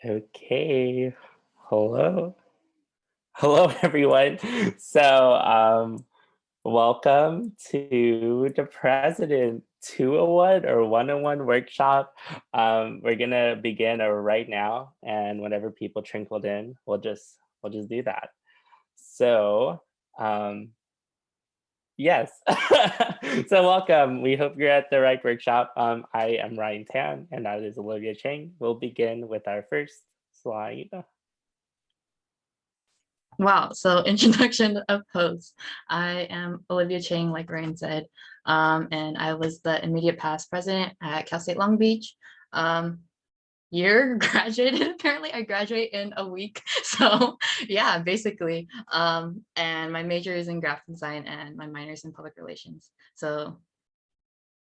Okay. Hello. Hello, everyone. Welcome to the President 201 or 101 workshop. We're gonna begin right now, and whenever people trickled in, we'll just do that. So, um, yes. So welcome. We hope you're at the right workshop. I am Ryan Tan, and that is Olivia Chang. We'll begin with our first slide. Wow, so introduction of hosts. I am Olivia Chang, like Ryan said, and I was the immediate past president at Cal State Long Beach. Year graduated, apparently I graduate in a week. So yeah, basically. And my major is in graphic design and my minor is in public relations. So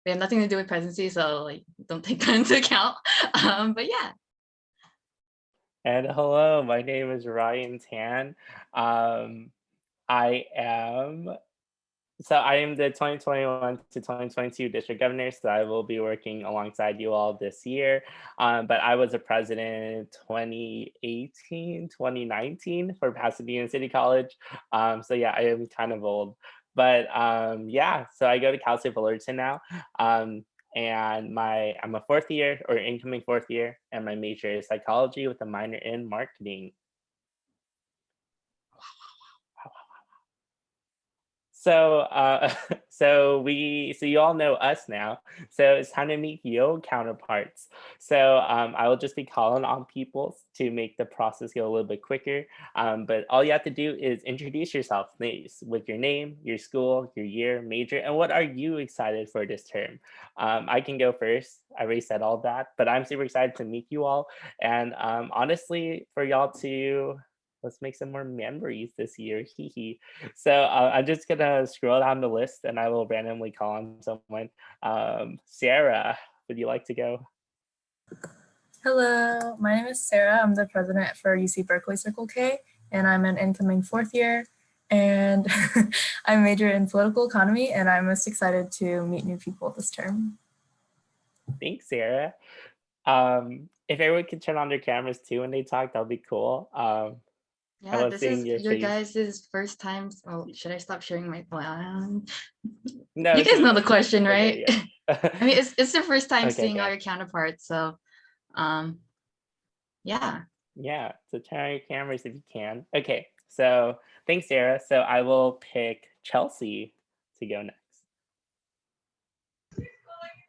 they have nothing to do with presidency, so like don't take that into account. But yeah. And hello, my name is Ryan Tan. Um, I am the 2021 to 2022 district governor, so I will be working alongside you all this year. But I was a president 2018, 2019 for Pasadena City College. So yeah, I am kind of old. But yeah, so I go to Cal State Fullerton now. Um, and I'm a fourth year or incoming fourth year, and my major is psychology with a minor in marketing. So, so you all know us now. So it's time to meet your counterparts. So I will just be calling on people to make the process go a little bit quicker. But all you have to do is introduce yourself with your name, your school, your year, major, and what are you excited for this term? I can go first. I already said all that, but I'm super excited to meet you all, and honestly, for y'all to let's make some more memories this year. Hee hee. So I'm just gonna scroll down the list and I will randomly call on someone. Sarah, would you like to go? Hello, my name is Sarah. I'm the president for UC Berkeley Circle K, and I'm an incoming fourth year. And I major in political economy, and I'm most excited to meet new people this term. Thanks, Sarah. If everyone could turn on their cameras too when they talk, that'll be cool. I Yeah, love this seeing is your your face. guys' first time. Oh, should I stop sharing my plan? No, You guys know the question, right? okay, yeah. I mean, it's their first time Okay, seeing all okay. your counterparts, so yeah. Yeah, so turn on your cameras if you can. Okay, so thanks, Sarah. So I will pick Chelsea to go next.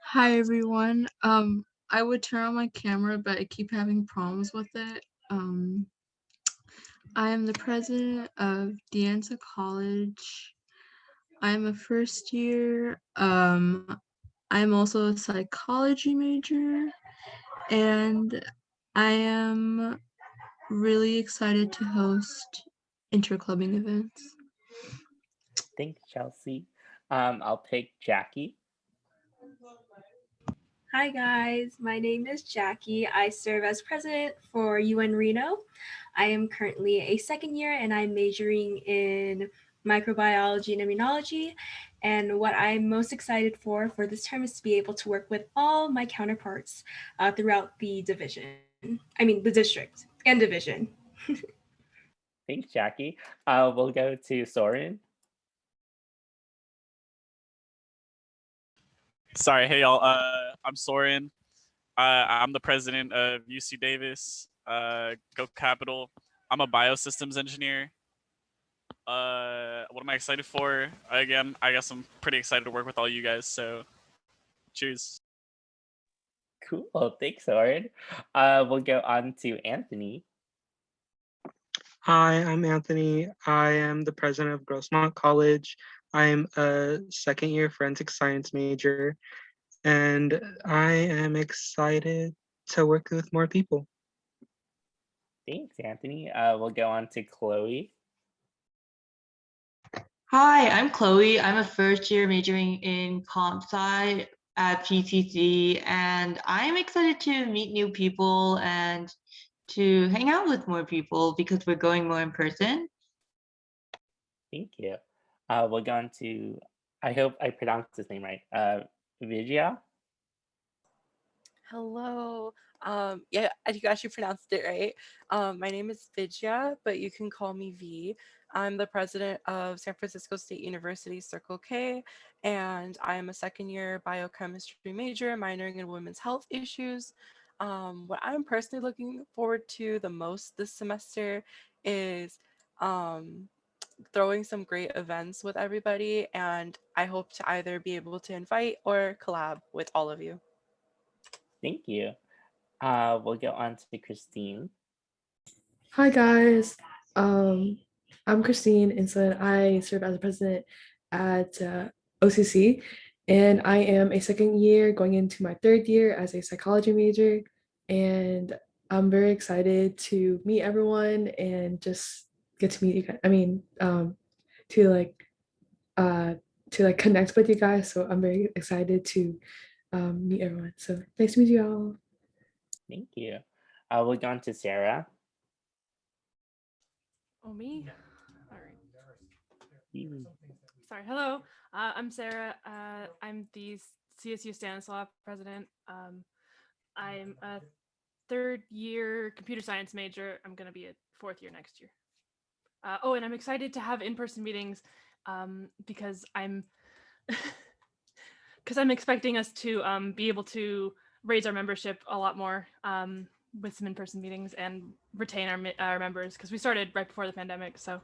Hi everyone. I would turn on my camera, but I keep having problems with it. I am the president of Dianza College. I'm a first year. I'm also a psychology major, and I am really excited to host interclubbing events. Thanks, Chelsea. I'll pick Jackie. Hi guys, my name is Jackie. I serve as president for UN Reno. I am currently a second year and I'm majoring in microbiology and immunology. And what I'm most excited for this term is to be able to work with all my counterparts throughout the the district and division. Thanks, Jackie. We'll go to Soren. Sorry, hey y'all. I'm Soren. I'm the president of UC Davis. Go Capital. I'm a biosystems engineer. What am I excited for? Again, I guess I'm pretty excited to work with all you guys. So, cheers. Cool. Thanks, Soren. We'll go on to Anthony. Hi, I'm Anthony. I am the president of Grossmont College. I'm a second year forensic science major, and I am excited to work with more people. Thanks, Anthony. We'll go on to Chloe. Hi, I'm Chloe. I'm a first year majoring in comp sci at PTC, and I'm excited to meet new people and to hang out with more people because we're going more in person. Thank you. We'll go on to, I hope I pronounced his name right, Vijaya. Hello. Yeah, you actually pronounced it right. My name is Vidya, but you can call me V. I'm the president of San Francisco State University Circle K, and I am a second year biochemistry major, minoring in women's health issues. What I'm personally looking forward to the most this semester is um, throwing some great events with everybody, and I hope to either be able to invite or collab with all of you. Thank you. We'll go on to Christine. Hi guys, I'm Christine and I serve as a president at OCC, and I am a second year going into my third year as a psychology major, and I'm very excited to meet everyone and just get to meet you guys. I mean, to like connect with you guys. So I'm very excited to meet everyone. So nice to meet you all. Thank you. We'll go on to Sarah. Oh, me? All right. You. Sorry. Hello. I'm Sarah. I'm the CSU Stanislav president. I'm a third year computer science major. I'm going to be a fourth year next year. Oh, and I'm excited to have in-person meetings because I'm expecting us to be able to raise our membership a lot more with some in-person meetings and retain our members, because we started right before the pandemic. So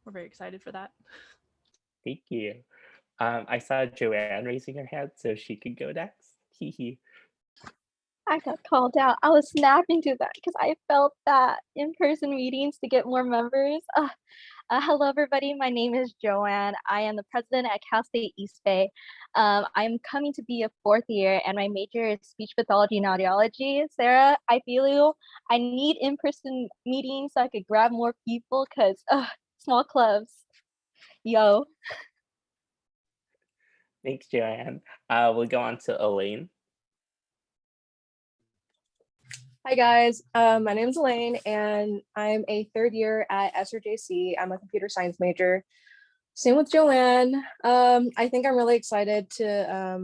we're very excited for that. Thank you. I saw Joanne raising her hand, so she could go next. Hee. I got called out. I was snapping to that because I felt that in-person meetings to get more members. Hello, everybody. My name is Joanne. I am the president at Cal State East Bay. I'm coming to be a fourth year, and my major is speech pathology and audiology. Sarah, I feel you. I need in-person meetings so I could grab more people because small clubs. Yo. Thanks, Joanne. We'll go on to Elaine. Hi guys, my name is Elaine and I'm a third year at SRJC. I'm a computer science major. Same with Joanne. I think I'm really excited to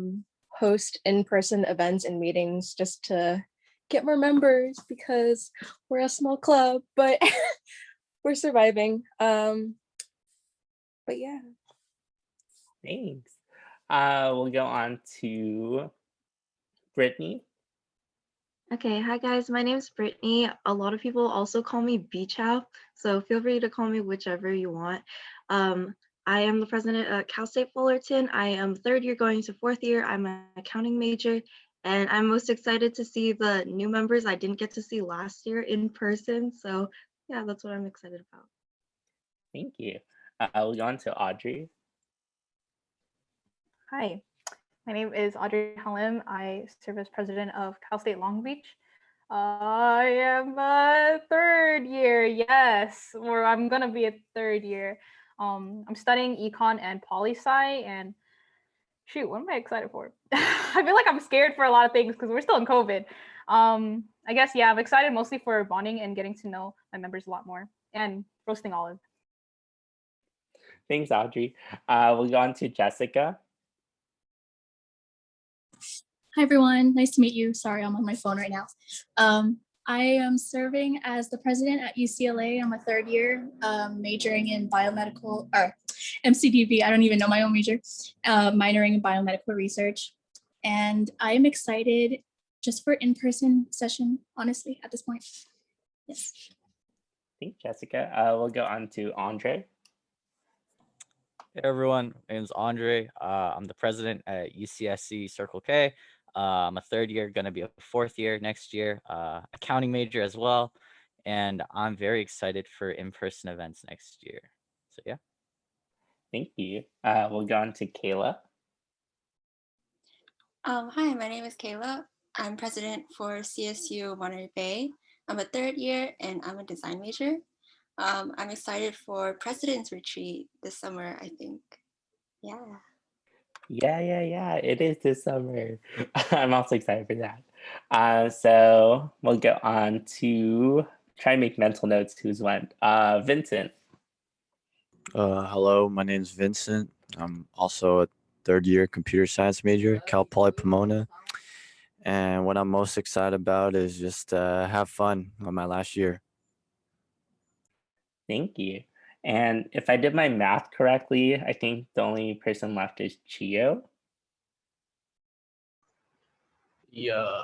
host in-person events and meetings just to get more members because we're a small club, but we're surviving. But yeah. Thanks. We'll go on to Brittany. Okay, hi guys, my name is Brittany. A lot of people also call me Beach House, so feel free to call me whichever you want. I am the president at Cal State Fullerton. I am third year going to fourth year. I'm an accounting major, and I'm most excited to see the new members I didn't get to see last year in person. So yeah, that's what I'm excited about. Thank you. We'll go on to Audrey. Hi, my name is Audrey Halim. I serve as president of Cal State Long Beach. I am a third year, yes, or I'm gonna be a third year. I'm studying econ and poli-sci, and shoot, what am I excited for? I feel like I'm scared for a lot of things because we're still in COVID. I guess, yeah, I'm excited mostly for bonding and getting to know my members a lot more and roasting olive. Thanks, Audrey. We'll go on to Jessica. Hi, everyone. Nice to meet you. Sorry, I'm on my phone right now. I am serving as the president at UCLA. I'm a third year, majoring in biomedical, or MCDB, I don't even know my own major, minoring in biomedical research. And I am excited just for in-person session, honestly, at this point. Yes. Thanks, Jessica. We'll go on to Andre. Hey everyone, my name is Andre. I'm the president at UCSC Circle K. I'm a third year, gonna be a fourth year next year, accounting major as well. And I'm very excited for in-person events next year. So yeah. Thank you. We'll go on to Kayla. Hi, my name is Kayla. I'm president for CSU Monterey Bay. I'm a third year and I'm a design major. I'm excited for President's Retreat this summer, I think. Yeah. Yeah. It is this summer. I'm also excited for that. So we'll go on to try and make mental notes who's went. Vincent. Hello, my name is Vincent. I'm also a third year computer science major at Cal Poly Pomona. And what I'm most excited about is just have fun on my last year. Thank you. And if I did my math correctly, I think the only person left is Chio. Yeah.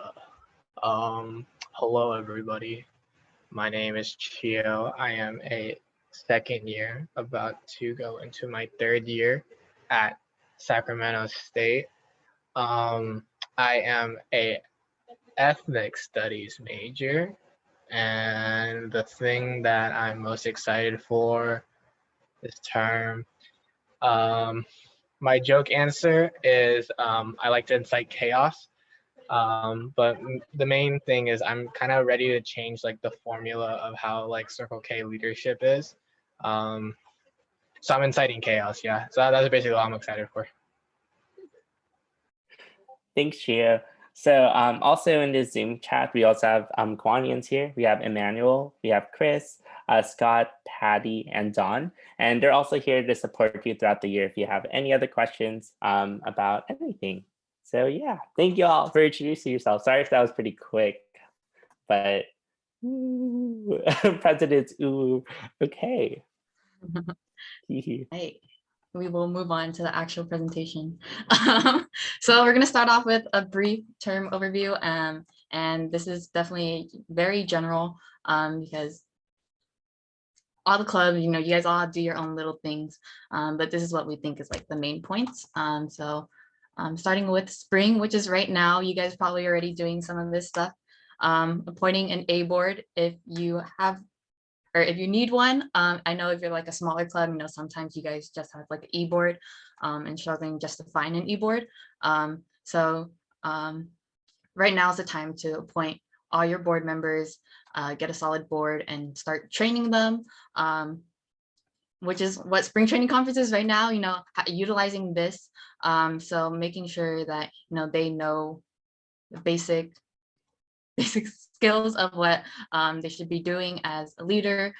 Hello everybody. My name is Chio. I am a second year, about to go into my third year at Sacramento State. I am a ethnic studies major, and the thing that I'm most excited for this term, my joke answer is I like to incite chaos. But the main thing is I'm kind of ready to change like the formula of how like Circle K leadership is. So I'm inciting chaos. Yeah. So that's basically what I'm excited for. Thanks, Chia. So also in this Zoom chat, we also have Kiwanis here. We have Emmanuel, we have Chris, Scott, Patty, and Don. And they're also here to support you throughout the year if you have any other questions about anything. So yeah, thank you all for introducing yourself. Sorry if that was pretty quick, but presidents, ooh, okay. Hey, we will move on to the actual presentation. So we're going to start off with a brief term overview, and this is definitely very general because all the clubs, you know, you guys all do your own little things, but this is what we think is like the main points. Starting with spring, which is right now, you guys probably already doing some of this stuff. Appointing an A board if you have, or if you need one. I know if you're like a smaller club, you know, sometimes you guys just have like an e-board and struggling just to find an e-board. Right now is the time to appoint all your board members, get a solid board and start training them, which is what spring training conference is right now, you know, utilizing this. So making sure that, you know, they know the basic skills of what they should be doing as a leader.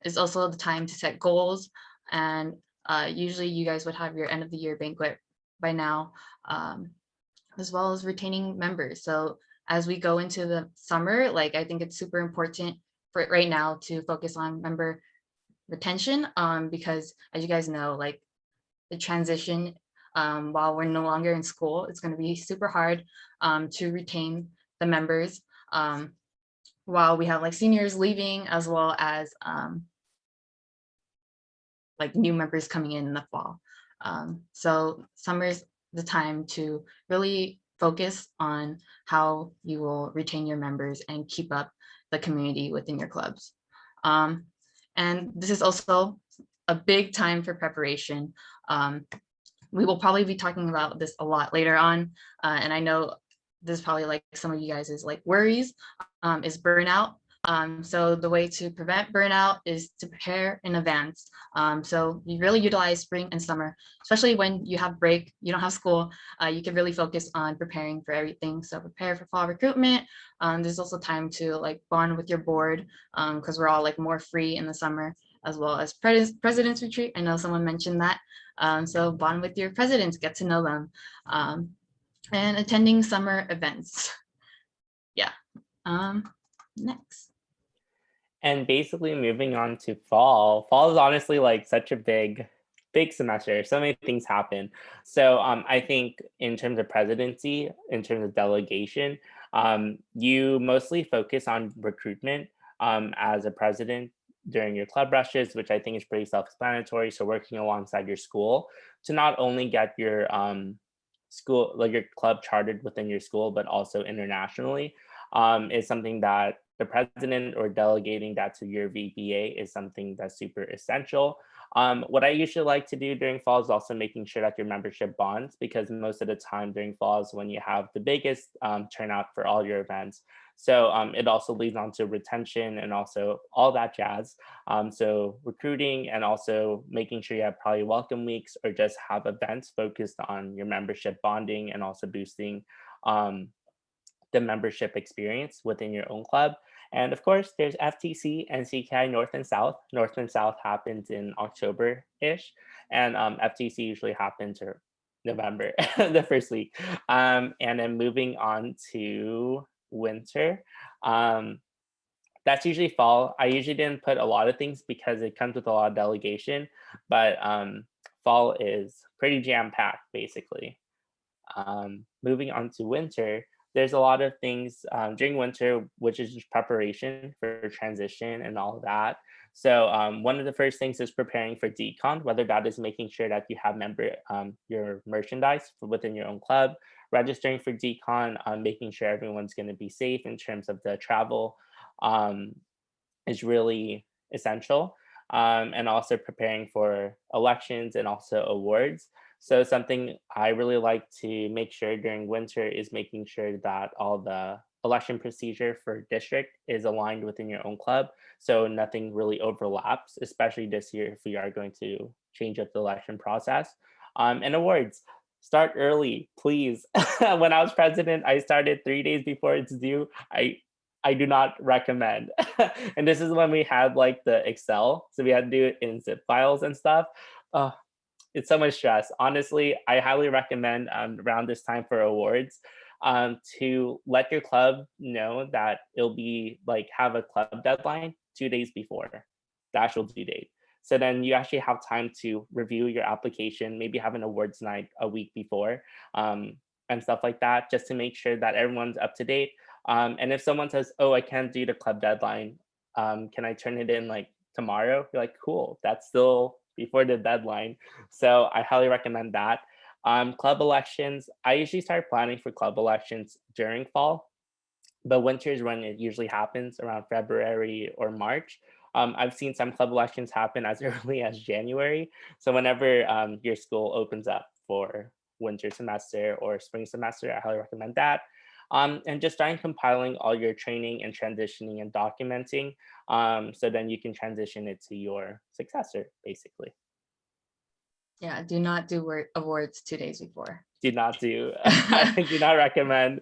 Is also the time to set goals, and usually you guys would have your end of the year banquet by now, as well as retaining members. So as we go into the summer, like I think it's super important for right now to focus on member retention, because as you guys know, like the transition while we're no longer in school, it's going to be super hard to retain the members while we have like seniors leaving, as well as like new members coming in the fall. So summer's the time to really focus on how you will retain your members and keep up the community within your clubs. And this is also a big time for preparation. We will probably be talking about this a lot later on. And I know this is probably like some of you guys is like worries, is burnout. So the way to prevent burnout is to prepare in advance. So you really utilize spring and summer, especially when you have break, you don't have school, you can really focus on preparing for everything. So prepare for fall recruitment. There's also time to like bond with your board because we're all like more free in the summer, as well as President's Retreat. I know someone mentioned that. So bond with your presidents, get to know them. And attending summer events. Yeah. Next. And basically moving on to fall. Fall is honestly like such a big semester. So many things happen. So I think in terms of presidency, in terms of delegation, you mostly focus on recruitment as a president during your club rushes, which I think is pretty self-explanatory. So working alongside your school to not only get your school, like your club chartered within your school, but also internationally, is something that the president or delegating that to your VPA is something that's super essential. What I usually like to do during fall is also making sure that your membership bonds, because most of the time during fall is when you have the biggest turnout for all your events. So it also leads on to retention and also all that jazz. So recruiting and also making sure you have probably welcome weeks or just have events focused on your membership bonding and also boosting the membership experience within your own club. And of course, there's FTC and CKI North and South. North and South happens in October-ish, and FTC usually happens November, the first week. And then moving on to winter. That's usually fall. I usually didn't put a lot of things because it comes with a lot of delegation, but fall is pretty jam-packed, basically. Moving on to winter, there's a lot of things during winter, which is just preparation for transition and all of that. So one of the first things is preparing for decon, whether that is making sure that you have your merchandise within your own club, registering for decon, making sure everyone's going to be safe in terms of the travel is really essential. And also preparing for elections and also awards. So something I really like to make sure during winter is making sure that all the election procedure for district is aligned within your own club. So nothing really overlaps, especially this year if we are going to change up the election process. And awards, start early, please. When I was president, I started 3 days before it's due. I do not recommend. And this is when we had like the Excel. So we had to do it in zip files and stuff. It's so much stress. Honestly, I highly recommend around this time for awards to let your club know that it'll be like have a club deadline 2 days before the actual due date. So then you actually have time to review your application, maybe have an awards night a week before and stuff like that, just to make sure that everyone's up to date. And if someone says, oh, I can't do the club deadline, can I turn it in like tomorrow? You're like, cool, that's still before the deadline. So I highly recommend that. Club elections, I usually start planning for club elections during fall, but winter is when it usually happens around February or March. I've seen some club elections happen as early as January. So whenever your school opens up for winter semester or spring semester, I highly recommend that. And just starting compiling all your training and transitioning and documenting so then you can transition it to your successor, basically. Yeah, do not do awards 2 days before. Do not do, I do not recommend.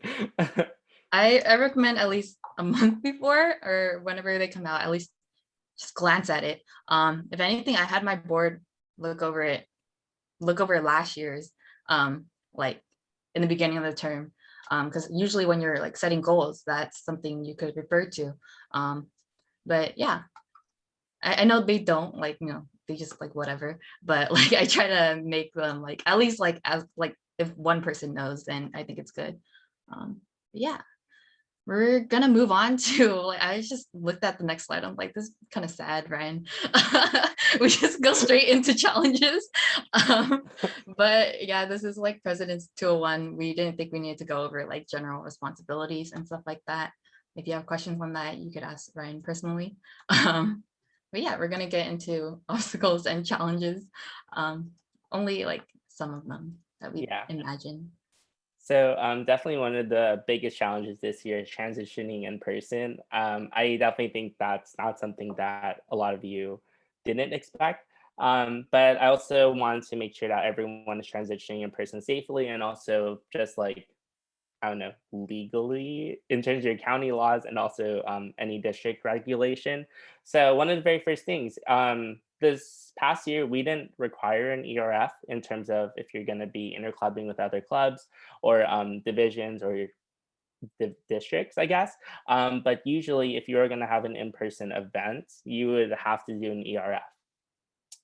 I recommend at least a month before or whenever they come out, at least just glance at it. If anything, I had my board look over last year's, like in the beginning of the term. Because usually when you're like setting goals, that's something you could refer to. But yeah, I know they don't like, they just like whatever, but like I try to make them like, at least like as like if one person knows, then I think it's good. Yeah, we're gonna move on to like, I just looked at the next slide. I'm like, this is kind of sad, Ryan. We just go straight into challenges. But yeah, this is like President's 201. We didn't think we needed to go over like general responsibilities and stuff like that. If you have questions on that, you could ask Ryan personally. But yeah, we're gonna get into obstacles and challenges. Only like some of them that we imagine. So definitely one of the biggest challenges this year is transitioning in person. I definitely think that's not something that a lot of you didn't expect. But I also wanted to make sure that everyone is transitioning in person safely and also just like, I don't know, legally in terms of your county laws and also any district regulation. So one of the very first things, this past year, we didn't require an ERF in terms of if you're going to be interclubbing with other clubs or divisions or districts, I guess. But usually if you're going to have an in-person event, you would have to do an ERF.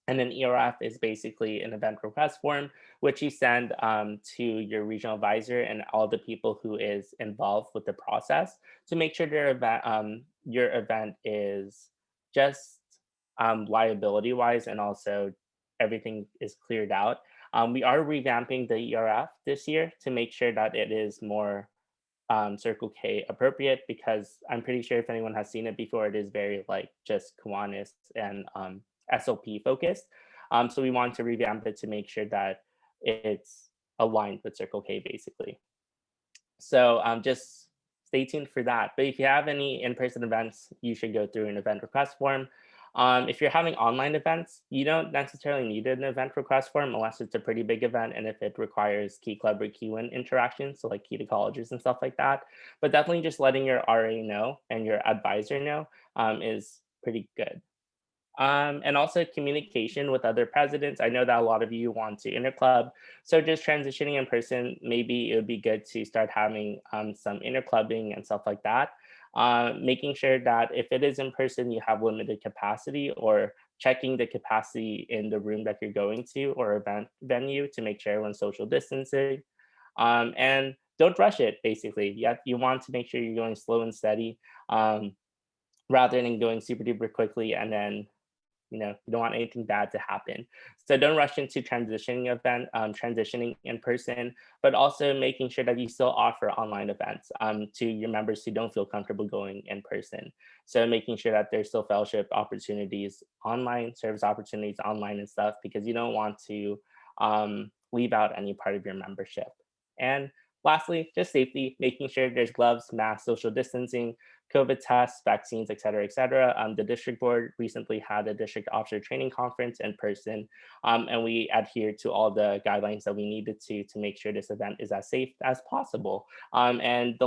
And an ERF is basically an event request form, which you send to your regional advisor and all the people who is involved with the process to make sure your event is just liability-wise and also everything is cleared out. We are revamping the ERF this year to make sure that it is more Circle K appropriate, because I'm pretty sure if anyone has seen it before, it is very like just Kiwanis and SLP focused. So we wanted to revamp it to make sure that it's aligned with Circle K basically. So just stay tuned for that. But if you have any in-person events, you should go through an event request form. If you're having online events, you don't necessarily need an event request form unless it's a pretty big event and if it requires Key Club or Kiwin interaction, so like Key to Colleges and stuff like that. But definitely just letting your RA know and your advisor know is pretty good. And also communication with other presidents. I know that a lot of you want to interclub. So just transitioning in person, maybe it would be good to start having some interclubbing and stuff like that. Making sure that if it is in person, you have limited capacity, or checking the capacity in the room that you're going to or event venue to make sure everyone's social distancing. And don't rush it, basically. You want to make sure you're going slow and steady, rather than going super duper quickly, and then you don't want anything bad to happen. So don't rush into transitioning in person, but also making sure that you still offer online events to your members who don't feel comfortable going in person. So making sure that there's still fellowship opportunities online, service opportunities online and stuff, because you don't want to leave out any part of your membership. And lastly, just safety, making sure there's gloves, masks, social distancing, COVID tests, vaccines, et cetera, et cetera. The district board recently had a district officer training conference in person, and we adhered to all the guidelines that we needed to make sure this event is as safe as possible. And the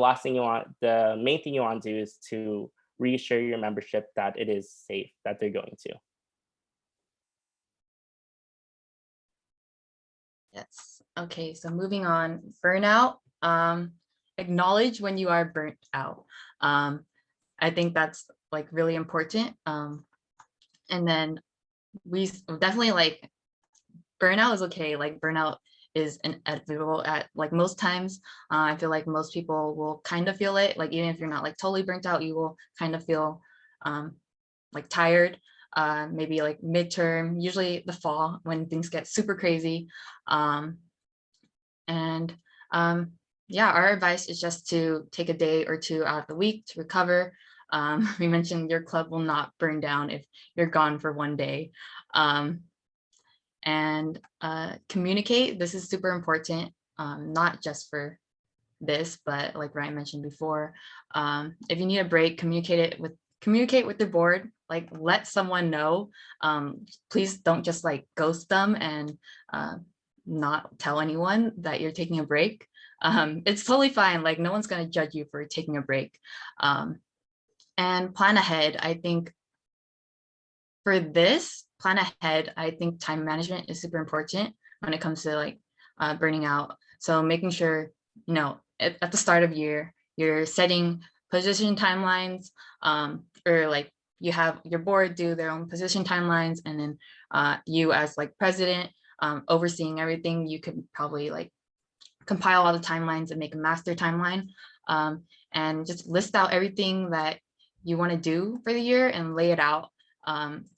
main thing you want to do is to reassure your membership that it is safe, that they're going to. Yes. Okay, so moving on, burnout. Acknowledge when you are burnt out. I think that's like really important. And then we definitely like burnout is okay. Like burnout is inevitable at like most times. I feel like most people will kind of feel it. Like even if you're not like totally burnt out, you will kind of feel like tired. Maybe like midterm, usually the fall when things get super crazy. Yeah, our advice is just to take a day or two out of the week to recover. We mentioned your club will not burn down if you're gone for one day. Communicate, this is super important, not just for this, but like Ryan mentioned before, if you need a break, communicate with the board, like let someone know. Please don't just like ghost them and not tell anyone that you're taking a break. It's totally fine, like no one's gonna judge you for taking a break. And plan ahead. I think for this, plan ahead, I think time management is super important when it comes to like burning out. So making sure, at the start of year, you're setting position timelines, or like you have your board do their own position timelines, and then you as like president overseeing everything, you could probably like compile all the timelines and make a master timeline, and just list out everything that you want to do for the year and lay it out,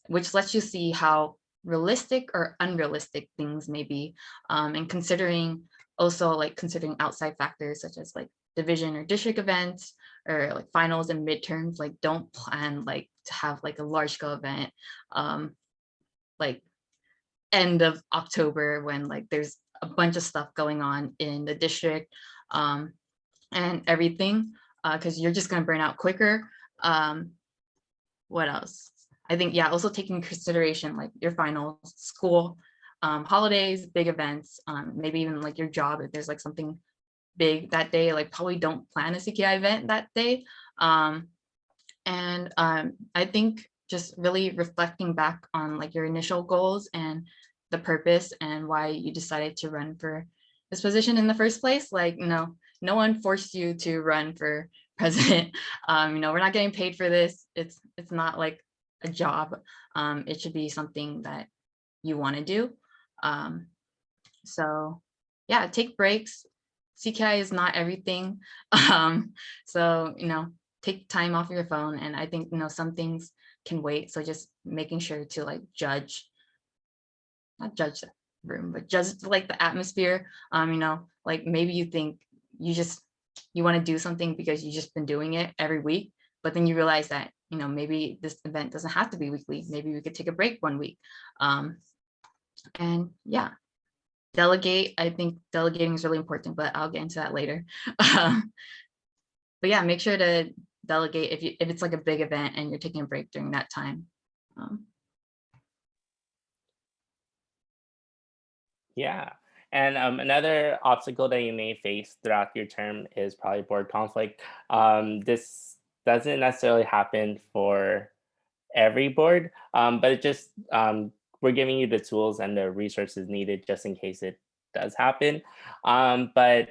which lets you see how realistic or unrealistic things may be, and considering outside factors such as like division or district events or like finals and midterms. Like don't plan like to have like a large scale event like end of October when like there's a bunch of stuff going on in the district and everything, because you're just going to burn out quicker. What else? I think, yeah, also taking consideration like your finals, school, holidays, big events, maybe even like your job. If there's like something big that day, like probably don't plan a CKI event that day. I think just really reflecting back on like your initial goals and the purpose and why you decided to run for this position in the first place. Like, no one forced you to run for president. We're not getting paid for this. It's not like a job. It should be something that you want to do. So yeah, take breaks. CKI is not everything. So, take time off your phone. And I think, some things can wait. So just making sure to like not judge the room, but just like the atmosphere. Like maybe you think you want to do something because you just been doing it every week, but then you realize that, maybe this event doesn't have to be weekly. Maybe we could take a break one week. And yeah, delegate. I think delegating is really important, but I'll get into that later. But yeah, make sure to delegate if it's like a big event and you're taking a break during that time. Yeah. And another obstacle that you may face throughout your term is probably board conflict. This doesn't necessarily happen for every board, but it just we're giving you the tools and the resources needed just in case it does happen. But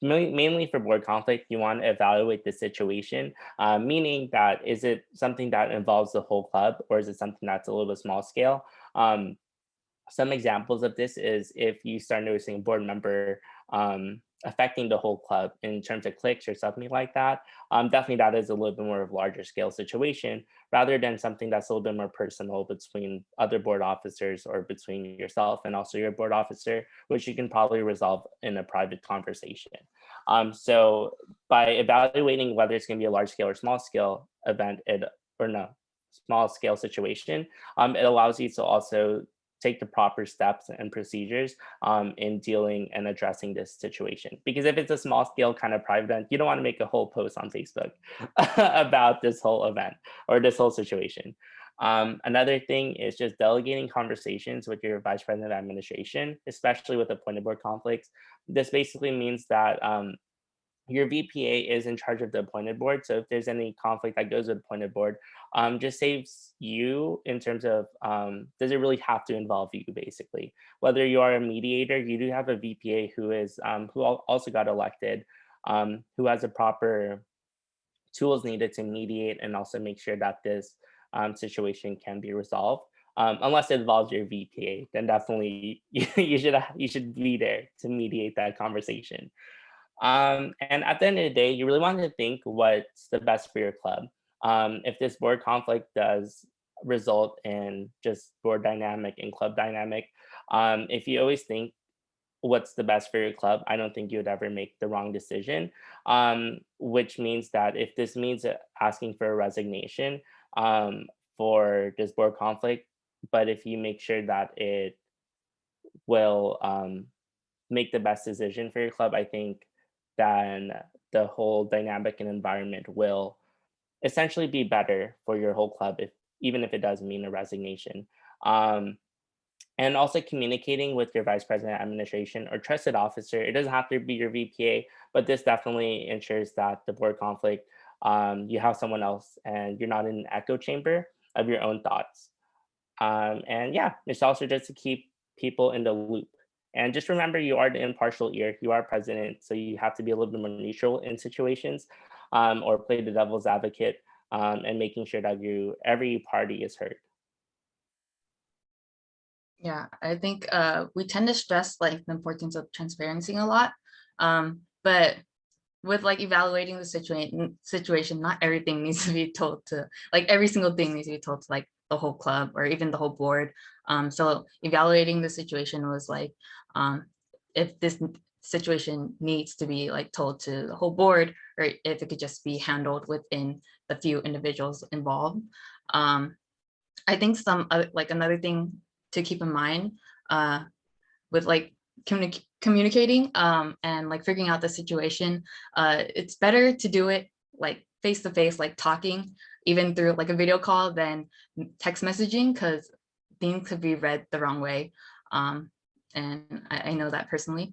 mainly for board conflict, you want to evaluate the situation, meaning that is it something that involves the whole club or is it something that's a little bit small scale? Some examples of this is if you start noticing a board member affecting the whole club in terms of clicks or something like that, definitely that is a little bit more of a larger scale situation rather than something that's a little bit more personal between other board officers or between yourself and also your board officer, which you can probably resolve in a private conversation. So by evaluating whether it's going to be a large scale or small scale event, small scale situation, it allows you to also take the proper steps and procedures in dealing and addressing this situation. Because if it's a small scale kind of private event, you don't want to make a whole post on Facebook about this whole event or this whole situation. Another thing is just delegating conversations with your vice president of administration, especially with appointed board conflicts. This basically means that your VPA is in charge of the appointed board. So if there's any conflict that goes with appointed board, just saves you in terms of, does it really have to involve you basically? Whether you are a mediator, you do have a VPA who is, who also got elected, who has the proper tools needed to mediate and also make sure that this situation can be resolved. Unless it involves your VPA, then definitely you should be there to mediate that conversation. And at the end of the day, you really want to think what's the best for your club. If this board conflict does result in just board dynamic and club dynamic, if you always think what's the best for your club, I don't think you would ever make the wrong decision, which means that if this means asking for a resignation for this board conflict, but if you make sure that it will make the best decision for your club, I think then the whole dynamic and environment will essentially be better for your whole club, even if it does mean a resignation. And also communicating with your vice president of administration or trusted officer. It doesn't have to be your VPA, but this definitely ensures that the board conflict, you have someone else and you're not in an echo chamber of your own thoughts. And yeah, it's also just to keep people in the loop. And just remember, you are the impartial ear, you are president, so you have to be a little bit more neutral in situations or play the devil's advocate and making sure that every party is heard. Yeah, I think we tend to stress like the importance of transparency a lot, but with like evaluating the situation, not everything needs to be told to, like every single thing needs to be told to like the whole club or even the whole board. So evaluating the situation was like, if this situation needs to be like told to the whole board, or if it could just be handled within the few individuals involved. I think like another thing to keep in mind with like communicating and like figuring out the situation, it's better to do it like face to face, like talking, even through like a video call than text messaging, because things could be read the wrong way. And I know that personally.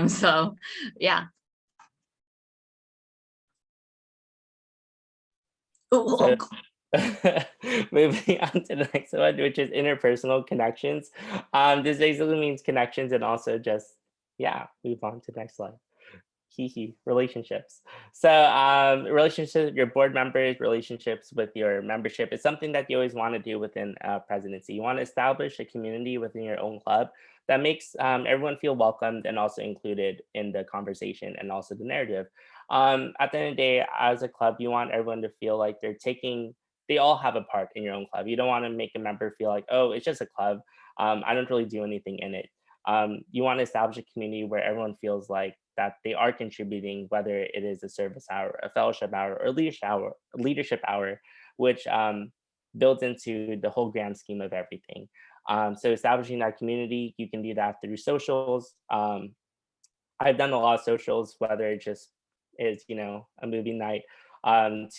So yeah. So, moving on to the next one, which is interpersonal connections. This basically means connections and also just, yeah, move on to the next slide. Relationships. So relationships with your board members, relationships with your membership is something that you always want to do within presidency. You want to establish a community within your own club that makes everyone feel welcomed and also included in the conversation and also the narrative. At the end of the day, as a club, you want everyone to feel like they all have a part in your own club. You don't want to make a member feel like, oh, it's just a club. I don't really do anything in it. You want to establish a community where everyone feels like that they are contributing, whether it is a service hour, a fellowship hour, or leadership hour, which builds into the whole grand scheme of everything. So establishing that community, you can do that through socials. I've done a lot of socials, whether it just is, a movie night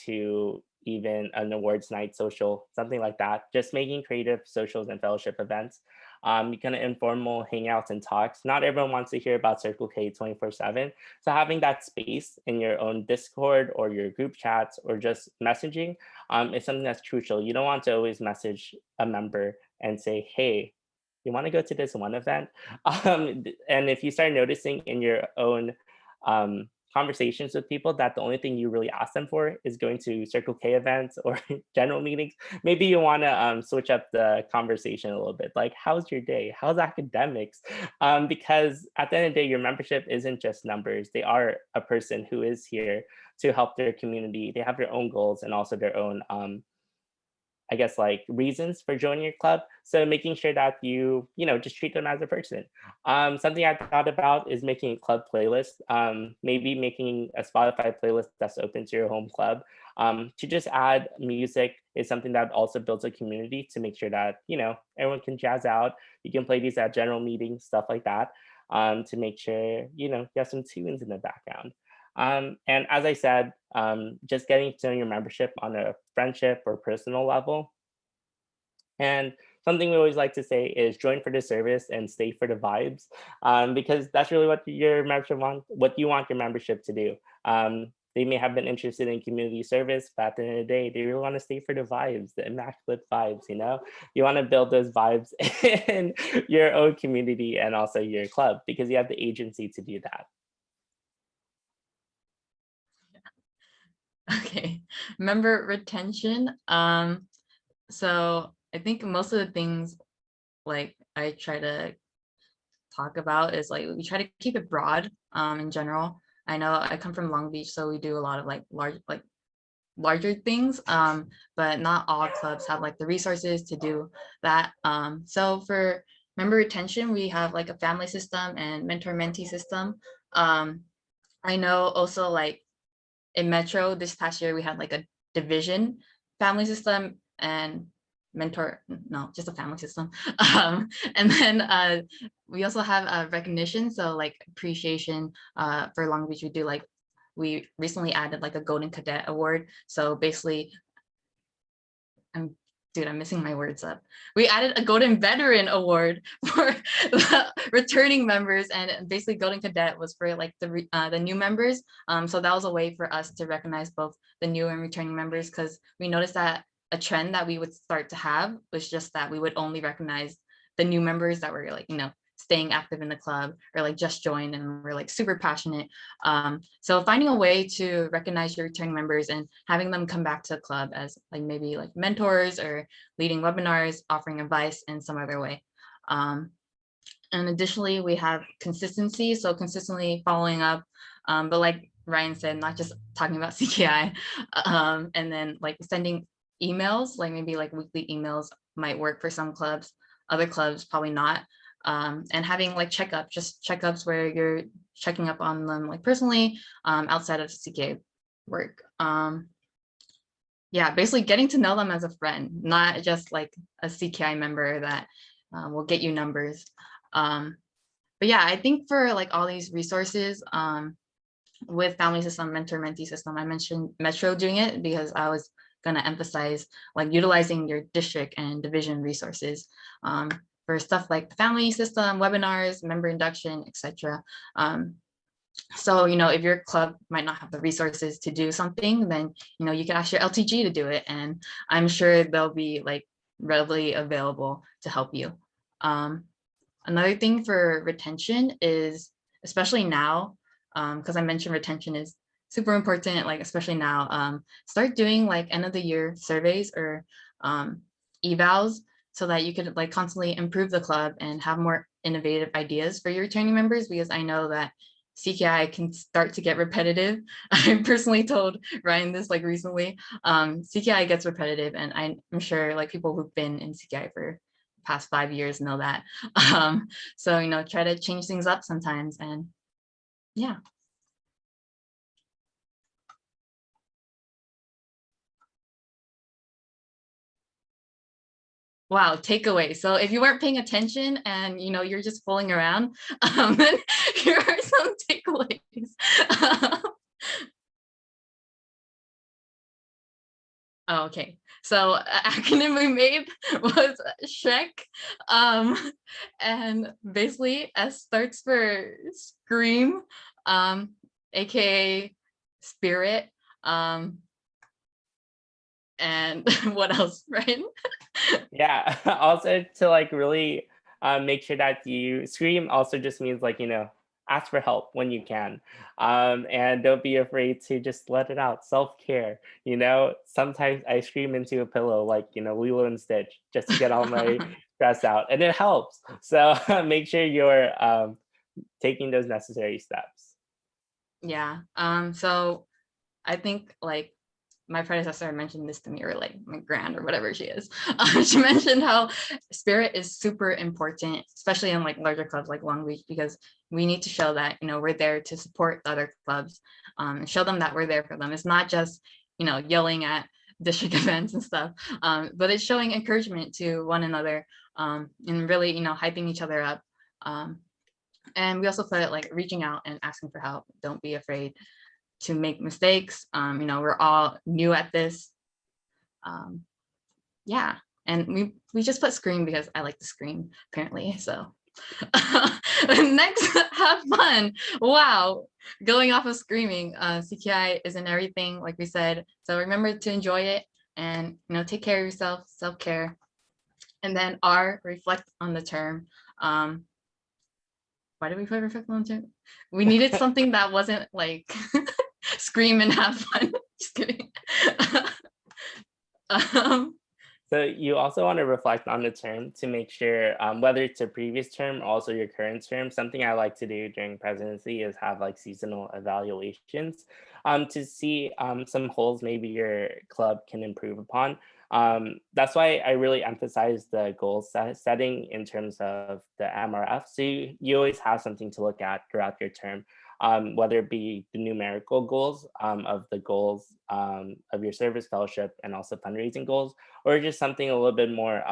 to even an awards night social, something like that, just making creative socials and fellowship events. kind of informal hangouts and talks. Not everyone wants to hear about Circle K 24/7. So having that space in your own Discord or your group chats or just messaging is something that's crucial. You don't want to always message a member and say, hey, you want to go to this one event? And if you start noticing in your own conversations with people that the only thing you really ask them for is going to Circle K events or general meetings, maybe you want to switch up the conversation a little bit. Like, how's your day? How's academics? Because at the end of the day, your membership isn't just numbers. They are a person who is here to help their community. They have their own goals and also their own I guess like reasons for joining your club. So making sure that you just treat them as a person. Something I thought about is making a club playlist. Maybe making a Spotify playlist that's open to your home club. To just add music is something that also builds a community to make sure that everyone can jazz out. You can play these at general meetings, stuff like that, to make sure you have some tunes in the background. And as I said, just getting to know your membership on a friendship or personal level. And something we always like to say is join for the service and stay for the vibes, because that's really what your membership what you want your membership to do. They may have been interested in community service, but at the end of the day, they really want to stay for the vibes, the immaculate vibes, You want to build those vibes in your own community and also your club because you have the agency to do that. Okay, member retention. So I think most of the things like I try to talk about is like we try to keep it broad in general. I know I come from Long Beach, so we do a lot of like larger things, but not all clubs have like the resources to do that. So for member retention, we have like a family system and mentor-mentee system. I know also like in Metro this past year, we had like a division family system and just a family system. And then we also have a recognition. So like appreciation for Long Beach, we recently added like a Golden Cadet Award. So basically, I'm missing my words up. We added a Golden Veteran Award for the returning members, and basically Golden Cadet was for like the new members. So that was a way for us to recognize both the new and returning members, because we noticed that a trend that we would start to have was just that we would only recognize the new members that were like, staying active in the club or like just joined and we're like super passionate. So finding a way to recognize your returning members and having them come back to the club as like maybe like mentors or leading webinars, offering advice in some other way. And additionally, we have consistency. So consistently following up, but like Ryan said, not just talking about CKI, and then like sending emails, like maybe like weekly emails might work for some clubs, other clubs probably not. And having like checkups where you're checking up on them like personally, outside of CKI work. Yeah, basically getting to know them as a friend, not just like a CKI member that will get you numbers. But yeah, I think for like all these resources with family system, mentor-mentee system, I mentioned Metro doing it because I was going to emphasize like utilizing your district and division resources for stuff like the family system, webinars, member induction, etc. So, if your club might not have the resources to do something, then, you can ask your LTG to do it. And I'm sure they'll be like readily available to help you. Another thing for retention is, especially now, because I mentioned retention is super important, like especially now, start doing like end of the year surveys or evals so that you could like constantly improve the club and have more innovative ideas for your returning members, because I know that CKI can start to get repetitive. I personally told Ryan this like recently. CKI gets repetitive, and I'm sure like people who've been in CKI for the past 5 years know that. So, try to change things up sometimes, and yeah. Wow, takeaway. So if you weren't paying attention and you're just fooling around, then here are some takeaways. Oh, okay. So acronym we made was SHREC. And basically S starts for scream, aka spirit. And what else, right? Yeah. Also to like really make sure that you scream also just means like, ask for help when you can. And don't be afraid to just let it out. Self-care. Sometimes I scream into a pillow like, Lilo and Stitch just to get all my stress out. And it helps. So make sure you're taking those necessary steps. Yeah. So I think like my predecessor mentioned this to me, or like my grand or whatever she is. She mentioned how spirit is super important, especially in like larger clubs like Long Beach, because we need to show that we're there to support the other clubs, and show them that we're there for them. It's not just yelling at district events and stuff, but it's showing encouragement to one another, and really hyping each other up. And we also put like reaching out and asking for help. Don't be afraid to make mistakes. We're all new at this. Yeah, and we just put scream because I like to scream apparently. So next, have fun. Wow, going off of screaming, CKI isn't everything, like we said. So remember to enjoy it, and take care of yourself, self-care. And then R, reflect on the term. Why did we put reflect on the term? We needed something that wasn't like scream and have fun. Just kidding. So you also want to reflect on the term to make sure whether it's a previous term or also your current term. Something I like to do during presidency is have like seasonal evaluations to see some holes maybe your club can improve upon. That's why I really emphasize the goal setting in terms of the MRF. So you always have something to look at throughout your term. Whether it be the numerical goals of the goals of your service fellowship and also fundraising goals, or just something a little bit more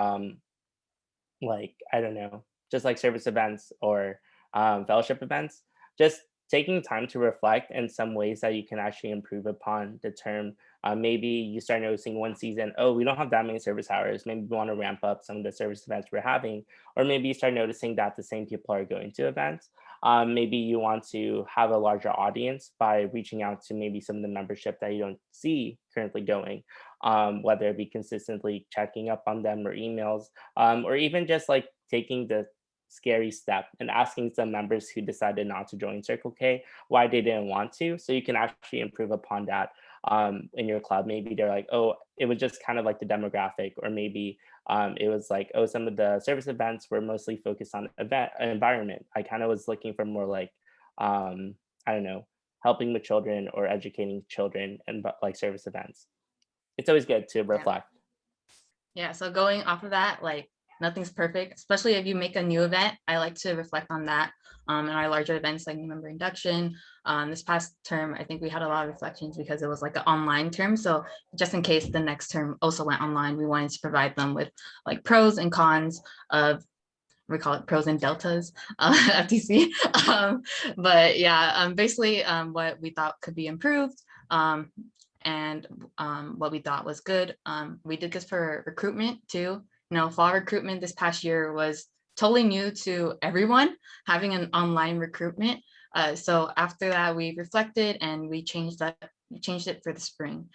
like, I don't know, just like service events or fellowship events. Just taking time to reflect in some ways that you can actually improve upon the term. Maybe you start noticing one season, oh, we don't have that many service hours. Maybe we want to ramp up some of the service events we're having. Or maybe you start noticing that the same people are going to events. Maybe you want to have a larger audience by reaching out to maybe some of the membership that you don't see currently going, whether it be consistently checking up on them or emails, or even just like taking the scary step and asking some members who decided not to join Circle K why they didn't want to, so you can actually improve upon that in your club. Maybe they're like, oh, it was just kind of like the demographic, or maybe it was like, oh, some of the service events were mostly focused on environment. I kind of was looking for more like, I don't know, helping with children or educating children and like service events. It's always good to reflect. Yeah, so going off of that, like nothing's perfect, especially if you make a new event. I like to reflect on that in our larger events like new member induction. This past term, I think we had a lot of reflections because it was like an online term. So just in case the next term also went online, we wanted to provide them with like pros and cons of, we call it pros and deltas, FTC. But yeah, basically what we thought could be improved, and what we thought was good. We did this for recruitment too. Fall recruitment this past year was totally new to everyone, having an online recruitment. So after that, we reflected and we changed it for the spring,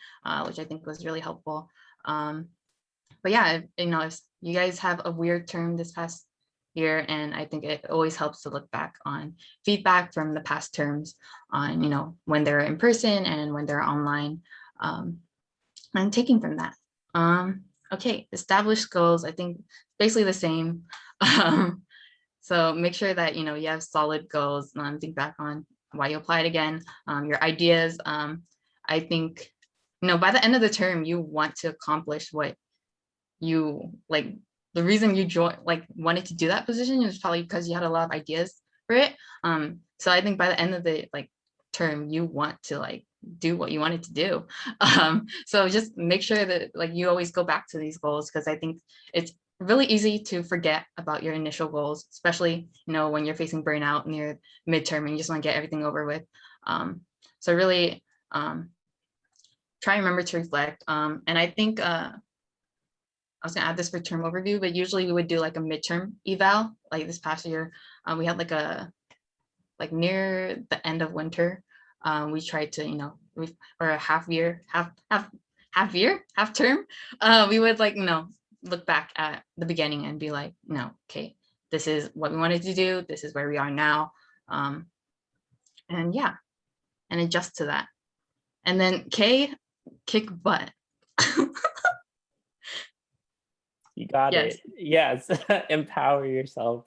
which I think was really helpful. But yeah, if you guys have a weird term this past year, and I think it always helps to look back on feedback from the past terms on, when they're in person and when they're online, and taking from that. Okay, established goals, I think basically the same. So make sure that you have solid goals. Think back on why you applied again, your ideas. I think by the end of the term, you want to accomplish what you like. The reason you wanted to do that position is probably because you had a lot of ideas for it. So I think by the end of the term, you want to do what you wanted to do. So just make sure that you always go back to these goals, because I think it's really easy to forget about your initial goals, especially when you're facing burnout near midterm and you just want to get everything over with. So really try and remember to reflect. And I think I was gonna add this for term overview, but usually we would do like a midterm eval. Like this past year, we had like near the end of winter, we tried to, or a half term, we would like, look back at the beginning and be like, okay, this is what we wanted to do. This is where we are now. And yeah, and adjust to that. And then K, kick butt. You got Yes. it. Yes. Empower yourself.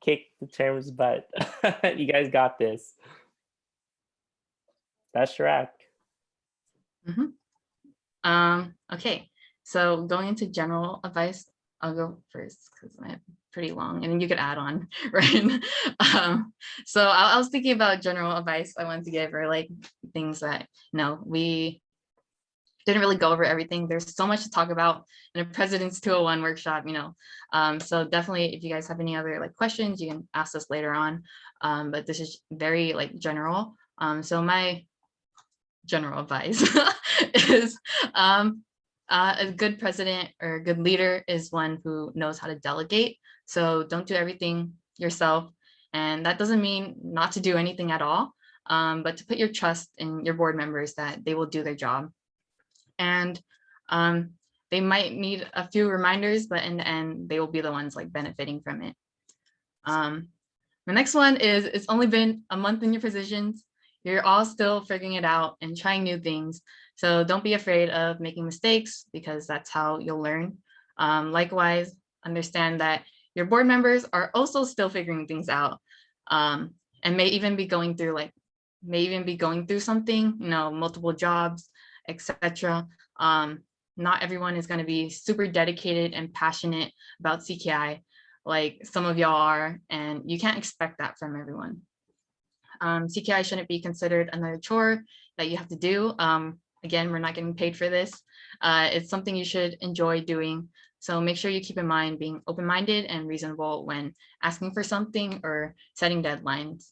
Kick the term's butt. You guys got this. That's Shrek. Okay, so going into general advice, I'll go first because I'm pretty long, and then you could add on, right? So I was thinking about general advice I wanted to give, or like things that we didn't really go over everything. There's so much to talk about in a President's 201 workshop, so definitely if you guys have any other like questions, you can ask us later on. But this is very like general. So my general advice is a good president or a good leader is one who knows how to delegate. So don't do everything yourself. And that doesn't mean not to do anything at all, but to put your trust in your board members that they will do their job. And they might need a few reminders, but in the end, they will be the ones like benefiting from it. The next one is, it's only been a month in your positions. You're all still figuring it out and trying new things. So don't be afraid of making mistakes, because that's how you'll learn. Likewise, understand that your board members are also still figuring things out, and may even be going through something, multiple jobs, etc. Not everyone is going to be super dedicated and passionate about CKI like some of y'all are, and you can't expect that from everyone. CKI shouldn't be considered another chore that you have to do. Again, we're not getting paid for this. It's something you should enjoy doing. So make sure you keep in mind being open-minded and reasonable when asking for something or setting deadlines.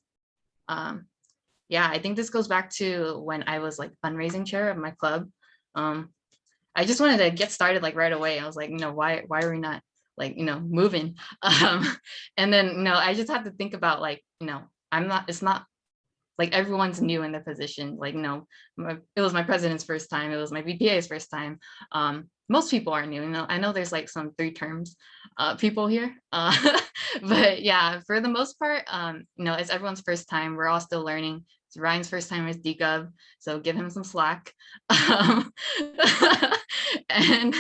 Yeah, I think this goes back to when I was like fundraising chair of my club. I just wanted to get started like right away. I was like, why are we not like, moving? And then, I just have to think about like, it's not like everyone's new in their position. Like, it was my president's first time. It was my VPA's first time. Most people are new. I know there's like some 3 terms people here. But yeah, for the most part, it's everyone's first time. We're all still learning. It's Ryan's first time as DGov, so give him some slack. And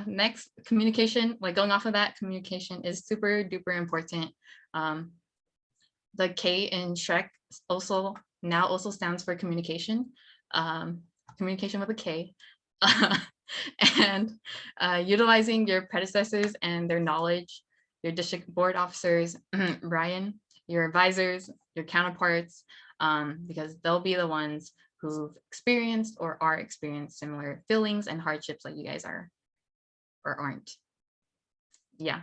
next, communication, like going off of that, communication is super duper important. The K in Shrek also stands for communication, communication with a K. And utilizing your predecessors and their knowledge, your district board officers, Ryan, your advisors, your counterparts, because they'll be the ones who've experienced or are experiencing similar feelings and hardships like you guys are or aren't. Yeah.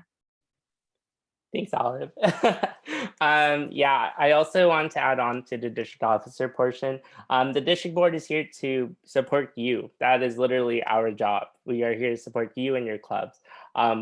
Thanks, Olive. Yeah, I also want to add on to the district officer portion. The district board is here to support you. That is literally our job. We are here to support you and your clubs.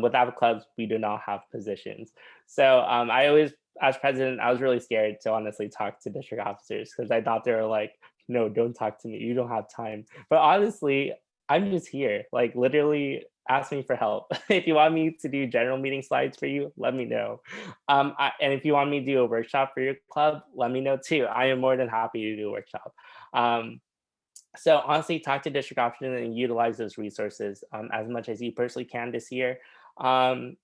Without clubs, we do not have positions. So I always, as president, I was really scared to honestly talk to district officers because I thought they were like, no, don't talk to me. You don't have time. But honestly, I'm just here, like literally ask me for help. If you want me to do general meeting slides for you, let me know. And if you want me to do a workshop for your club, let me know too. I am more than happy to do a workshop. So honestly, talk to district officers and utilize those resources as much as you personally can this year. And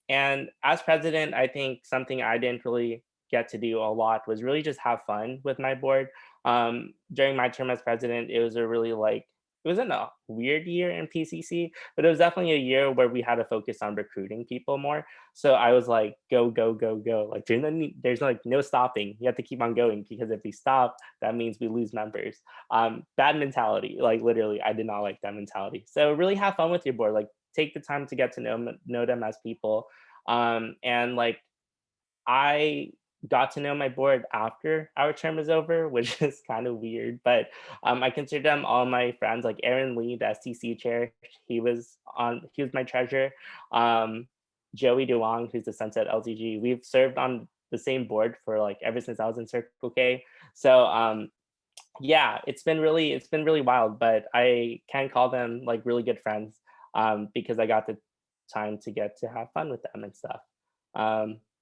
as president, I think something I didn't really get to do a lot was really just have fun with my board. During my term as president, it was a really it wasn't a weird year in PCC, but it was definitely a year where we had to focus on recruiting people more. So I was like, go, go, go, go. Like there's like no stopping. You have to keep on going because if we stop, that means we lose members. Bad mentality, like literally, I did not like that mentality. So really have fun with your board. Like take the time to get to know them as people. And like, I got to know my board after our term is over, which is kind of weird. But I consider them all my friends. Like Aaron Lee, the STC chair, he was my treasurer. Joey DeWong, who's the Sunset LTG. We've served on the same board for like ever since I was in Circle K. So yeah, it's been really wild, but I can call them like really good friends because I got the time to get to have fun with them and stuff.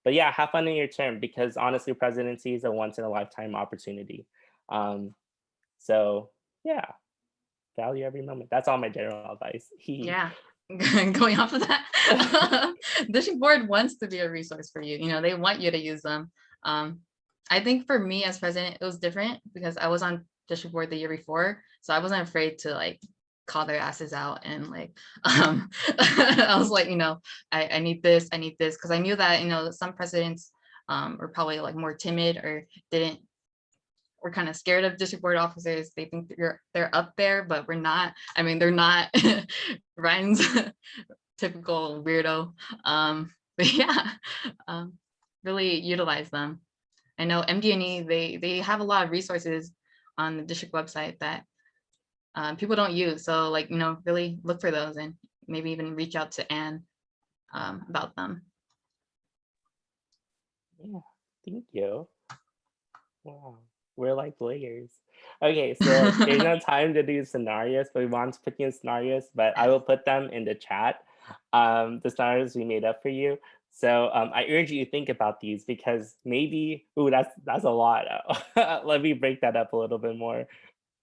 But yeah, have fun in your term because honestly, presidency is a once in a lifetime opportunity. So yeah, value every moment. That's all my general advice. Yeah. Going off of that, district board wants to be a resource for you. You know, they want you to use them. I think for me as president, it was different because I was on district board the year before, so I wasn't afraid to like call their asses out and like I was like, you know, I need this, because I knew that, you know, some presidents were probably like more timid or were kind of scared of district board officers. They think they're up there, but we're not. I mean, they're not. Ryan's typical weirdo. But yeah, really utilize them. I know MD&E, they have a lot of resources on the district website that people don't use. So like, you know, really look for those and maybe even reach out to Anne about them. Yeah, thank you. Wow. We're like layers. Okay, so there's no time to do scenarios, but we want to put you in scenarios, but I will put them in the chat, the scenarios we made up for you. So I urge you to think about these because maybe, ooh, that's a lot. Let me break that up a little bit more.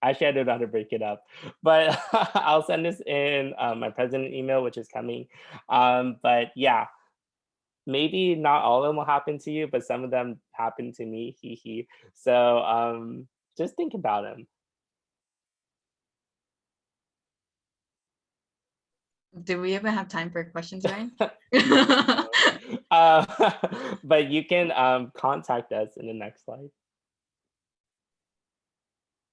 Actually, I don't know how to break it up, but I'll send this in my president email, which is coming. But yeah, maybe not all of them will happen to you, but some of them happen to me. So just think about them. Do we even have time for questions, Ryan? But you can contact us in the next slide.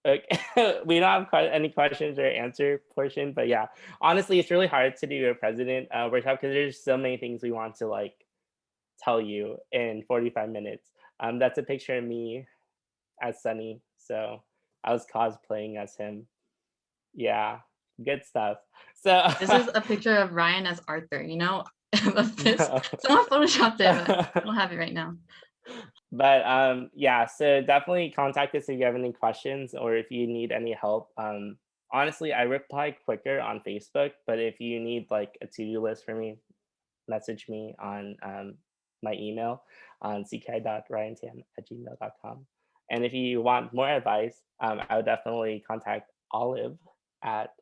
Okay. We don't have any questions or answer portion, but yeah, honestly, it's really hard to do a president workshop because there's so many things we want to like tell you in 45 minutes. That's a picture of me as Sunny. So I was cosplaying as him. Yeah, good stuff. So this is a picture of Ryan as Arthur, you know? This, No. someone photoshopped it, but I don't have it right now. But yeah, so definitely contact us if you have any questions or if you need any help. Honestly, I reply quicker on Facebook, but if you need like a to-do list for me, message me on my email on ck.ryantan@gmail.com. And if you want more advice, I would definitely contact Olive at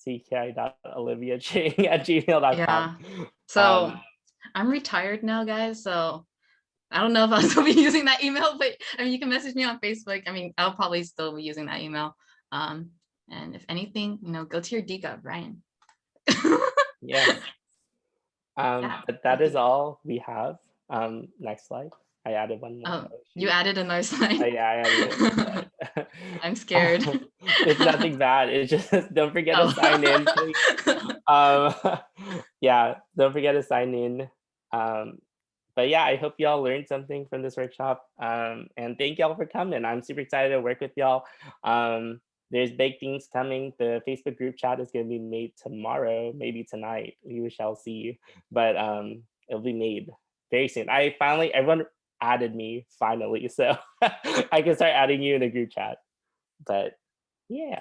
ck.oliviaching@gmail.com. Yeah. So I'm retired now, guys. So I don't know if I'll still be using that email, but I mean, you can message me on Facebook. I mean, I'll probably still be using that email. And if anything, you know, go to your DGov, Ryan. Yeah. Yeah, But that is all we have. Next slide. I added one more. Oh, you added another slide? Oh, yeah, I added one more slide. I'm scared. It's nothing bad. It's just don't forget to sign in, please. Yeah, don't forget to sign in. But yeah, I hope y'all learned something from this workshop. And thank y'all for coming. I'm super excited to work with y'all. There's big things coming. The Facebook group chat is going to be made tomorrow, maybe tonight. We shall see. But it'll be made very soon. Everyone added me finally, so I can start adding you in a group chat. But yeah,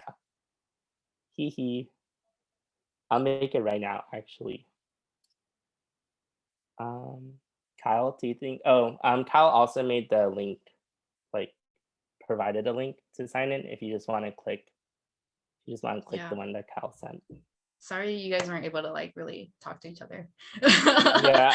I'll make it right now, actually. Kyle, do you think? Oh, Kyle also made the link, like provided a link to sign in. If you just want to click, Yeah. the one that Kyle sent. Sorry, you guys weren't able to like really talk to each other. Yeah.